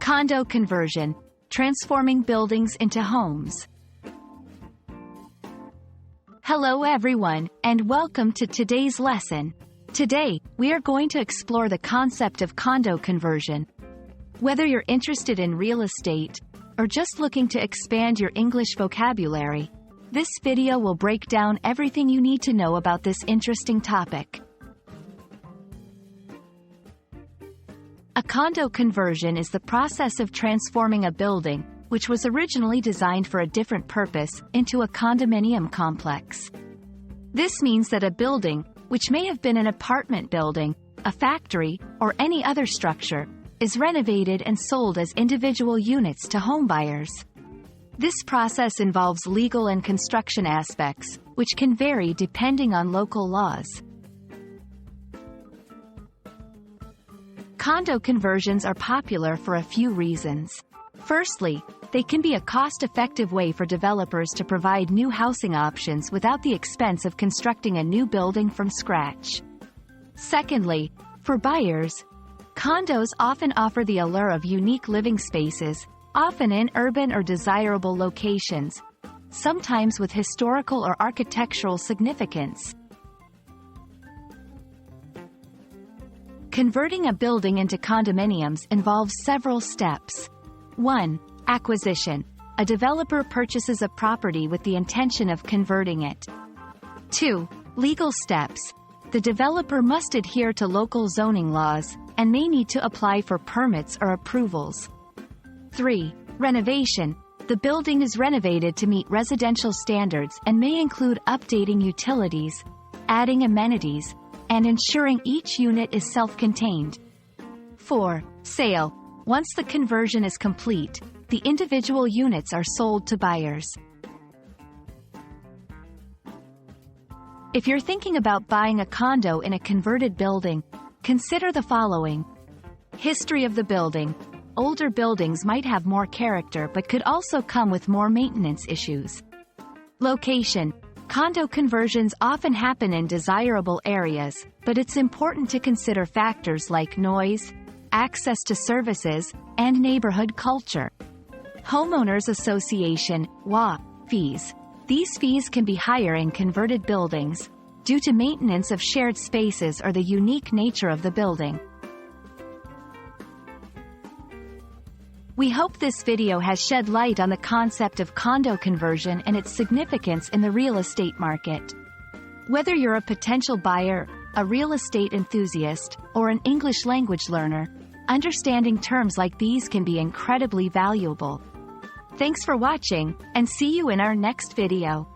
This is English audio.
Condo conversion, transforming buildings into homes. Hello everyone, and welcome to today's lesson. Today, we are going to explore the concept of condo conversion. Whether you're interested in real estate, or just looking to expand your English vocabulary, this video will break down everything you need to know about this interesting topic. A condo conversion is the process of transforming a building, which was originally designed for a different purpose, into a condominium complex. This means that a building, which may have been an apartment building, a factory, or any other structure, is renovated and sold as individual units to homebuyers. This process involves legal and construction aspects, which can vary depending on local laws. Condo conversions are popular for a few reasons. Firstly, they can be a cost-effective way for developers to provide new housing options without the expense of constructing a new building from scratch. Secondly, for buyers, condos often offer the allure of unique living spaces, often in urban or desirable locations, sometimes with historical or architectural significance. Converting a building into condominiums involves several steps. 1. Acquisition. A developer purchases a property with the intention of converting it. 2. Legal steps. The developer must adhere to local zoning laws, and may need to apply for permits or approvals. 3. Renovation. The building is renovated to meet residential standards and may include updating utilities, adding amenities, and ensuring each unit is self-contained. 4. Sale. Once the conversion is complete, the individual units are sold to buyers. If you're thinking about buying a condo in a converted building, consider the following. History of the building. Older buildings might have more character but could also come with more maintenance issues. Location. Condo conversions often happen in desirable areas, but it's important to consider factors like noise, access to services, and neighborhood culture. Homeowners Association (WA) fees. These fees can be higher in converted buildings, due to maintenance of shared spaces or the unique nature of the building. We hope this video has shed light on the concept of condo conversion and its significance in the real estate market. Whether you're a potential buyer, a real estate enthusiast, or an English language learner, understanding terms like these can be incredibly valuable. Thanks for watching, and see you in our next video.